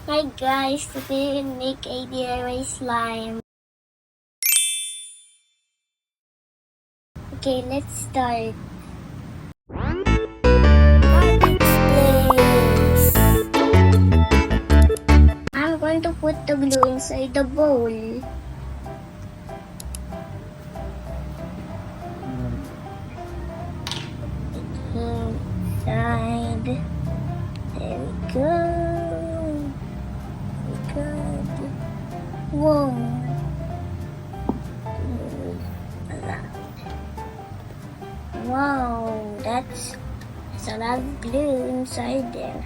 Hi guys, today we'll make a DIY slime. Okay, let's start. Garbage place. I'm going to put the glue inside the bowl. Inside. There we go. Good. Whoa. Wow, that's a lot of glue inside there.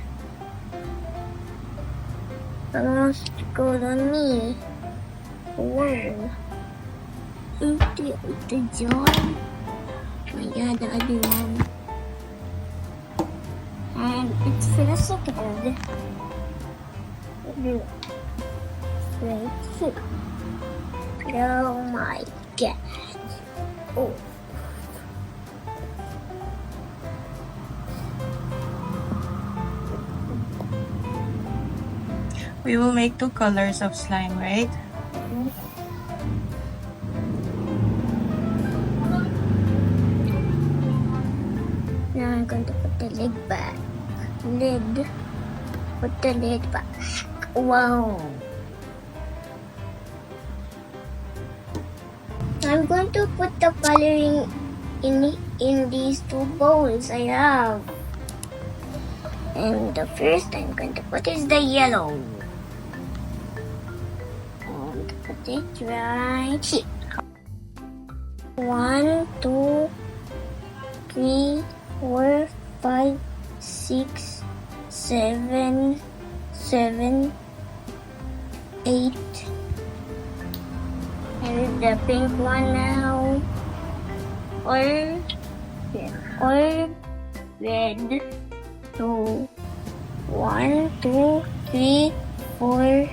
Almost good on me. Whoa. The jar. Oh my god, the other one. And it's for the second. Right here. Oh my god. Oh. We will make 2 colors of slime, right? Now I'm going to put the lid back. Put the lid back. Wow. I'm going to put the coloring in these 2 bowls I have. And the first I'm going to put is the yellow. And put it right here. 1, 2, 3, 4, 5, 6, 7, 8. And the pink one now. Or red. 2, 1, 2, 3, 4,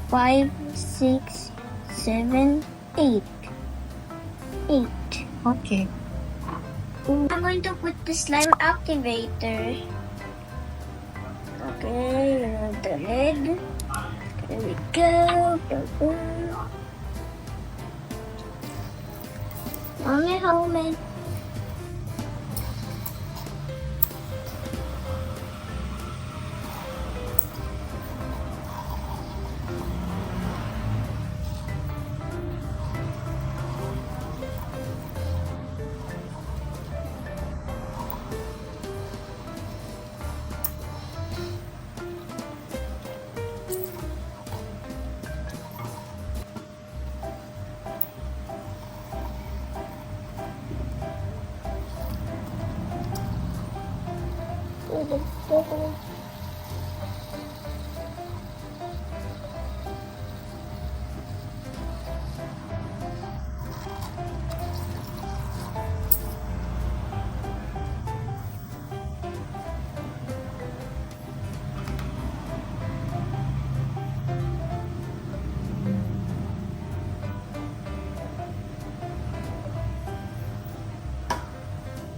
5, 6, 7, 8. 8. Okay. I'm going to put the slime activator. Okay, remove the lid. There we go. Mommy, hold it.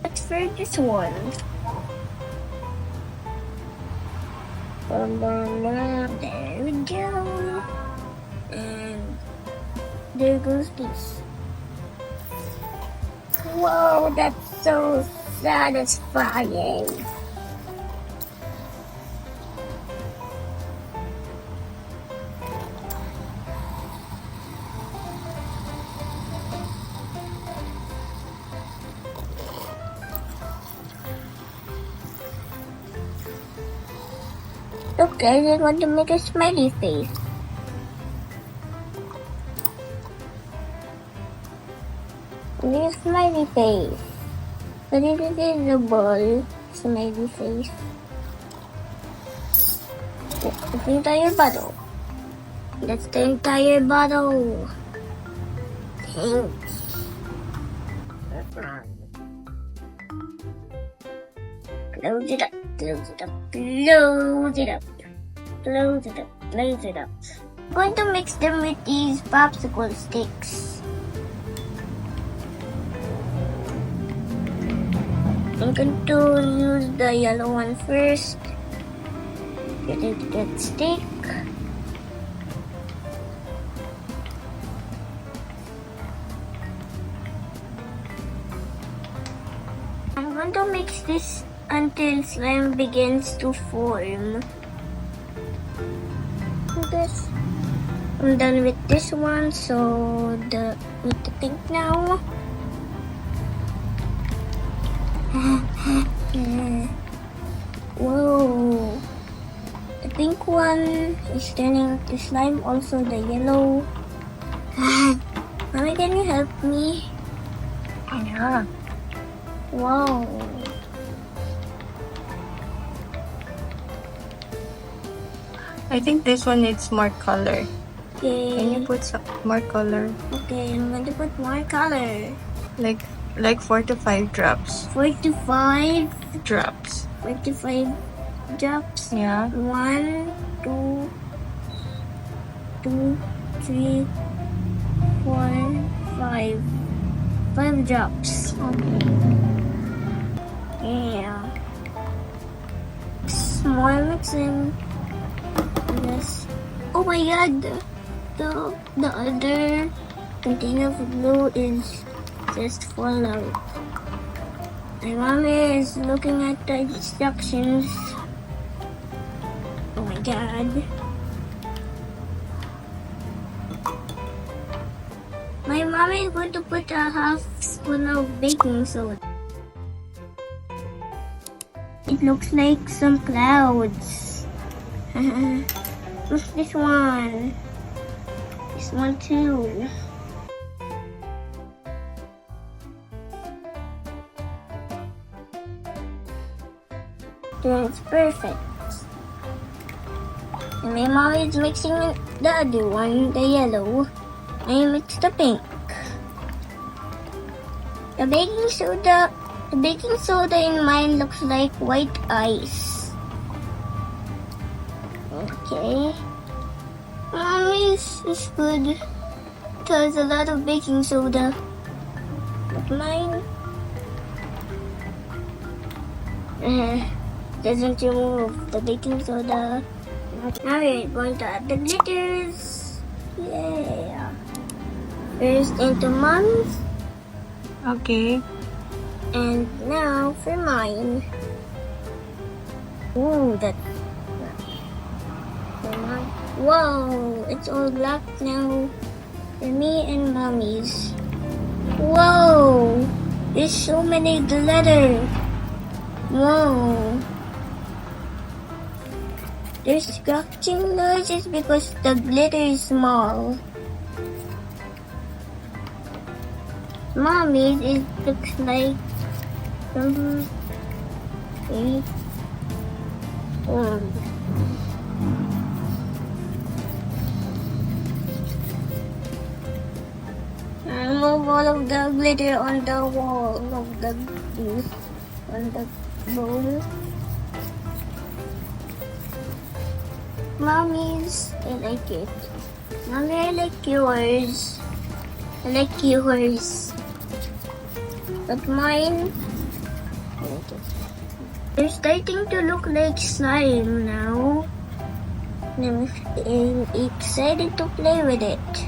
Let's for this one. There we go. And there goes this. Whoa, that's so satisfying. Okay, I want to make a smiley face. Make a smiley face. But it is visible smiley face. That's the entire bottle. That's the entire bottle. Thanks. Close it up, close it up, close it up, close it up, close it up. I'm going to mix them with these popsicle sticks. I'm going to use the yellow one first. Get it, that stick. I'm going to mix this until slime begins to form. This. I'm done with this one, so with the pink now. Whoa! The pink one is turning into slime. Also the yellow. Mommy, can you help me? Yeah. Wow! I think this one needs more color. Okay. Can you put some more color? Okay, I'm going to put more color. Like 4 to 5 drops. 4 to 5. Drops. 4 to 5 drops. Yeah. 1, 2, 3, 4, 5. 5 drops. Yeah. More mixing. Yes. Oh my god! The other container of glue is just full out. My mommy is looking at the instructions. Oh my god. My mommy is going to put a half spoon of baking soda. It looks like some clouds. What's this one? This one too. It's perfect. And my mom is mixing the other one, the yellow. I mix the pink. The baking soda in mine looks like white ice. Okay. Mommy's is good. There's a lot of baking soda. But mine doesn't remove the baking soda. Now we're going to add the glitters. Yeah. First into Mommy's. Okay. And now for mine. Ooh, that. For mine. Whoa, it's all black now. For me and Mommy's. Whoa, there's so many glitter. Whoa. There's scratching noises because the glitter is small. Mommy's, it looks like some I remove all of the glitter on the wall of the bowl. Mommy's, I like it. Mommy, I like yours. I like yours. But mine, I like it. They're starting to look like slime now. I'm excited to play with it.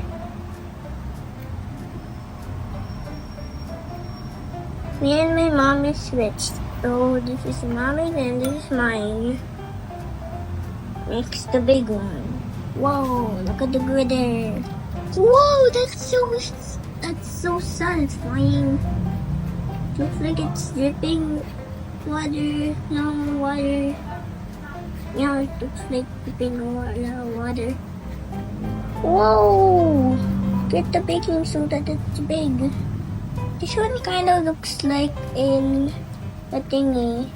Me and my mom is switched. So this is mommy's and this is mine. Next, the big one. Whoa, look at the glitter. Whoa, that's so satisfying. Looks like it's dripping water, no water. Yeah, it looks like dripping water. Whoa! Get the baking soda that's big. This one kind of looks like a thingy.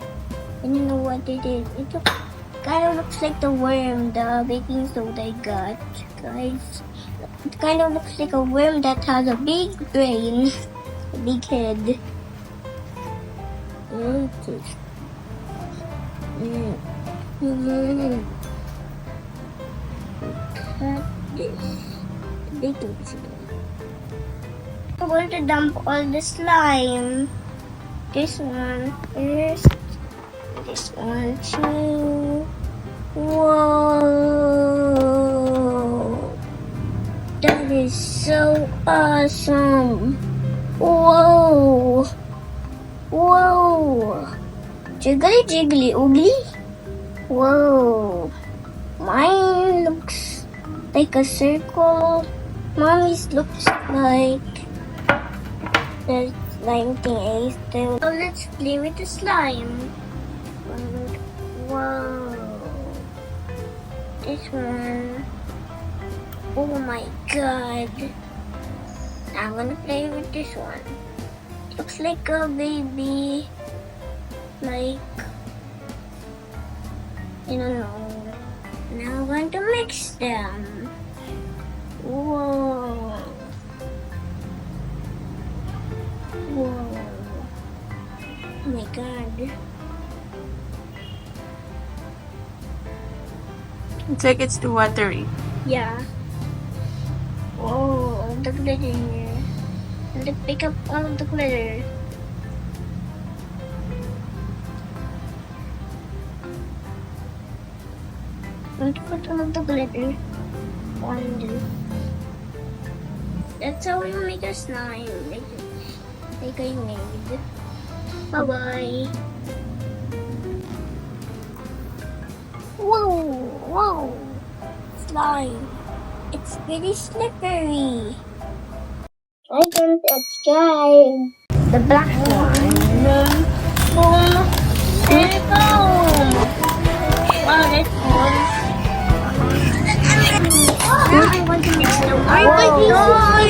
I don't know what it is. It kind of looks like the worm, the baking soda I got, guys. It kind of looks like a worm that has a big brain, a big head. Okay. Cut this. Baking soda. I'm going to dump all the slime. This one first. This one too. Whoa! That is so awesome! Whoa! Whoa! Jiggly jiggly oogly? Whoa! Mine looks like a circle. Mommy's looks like the slime thing I used to. So let's play with the slime. Whoa! This one. Oh my god. I'm gonna play with this one. Looks like a baby. Like, I don't know. Now I'm going to mix them. Whoa. Whoa. Oh my god. It's like it's too watery. Yeah. Whoa, the glitter. And to pick up all of the glitter. And to put all of the glitter on the. That's how we make a slime. Like I made. Bye bye. Whoa, whoa. Slime. It's pretty slippery. I can try the black one. Boom, and boom. Wow, that's cool. Now I want to mix the white. Oh my god!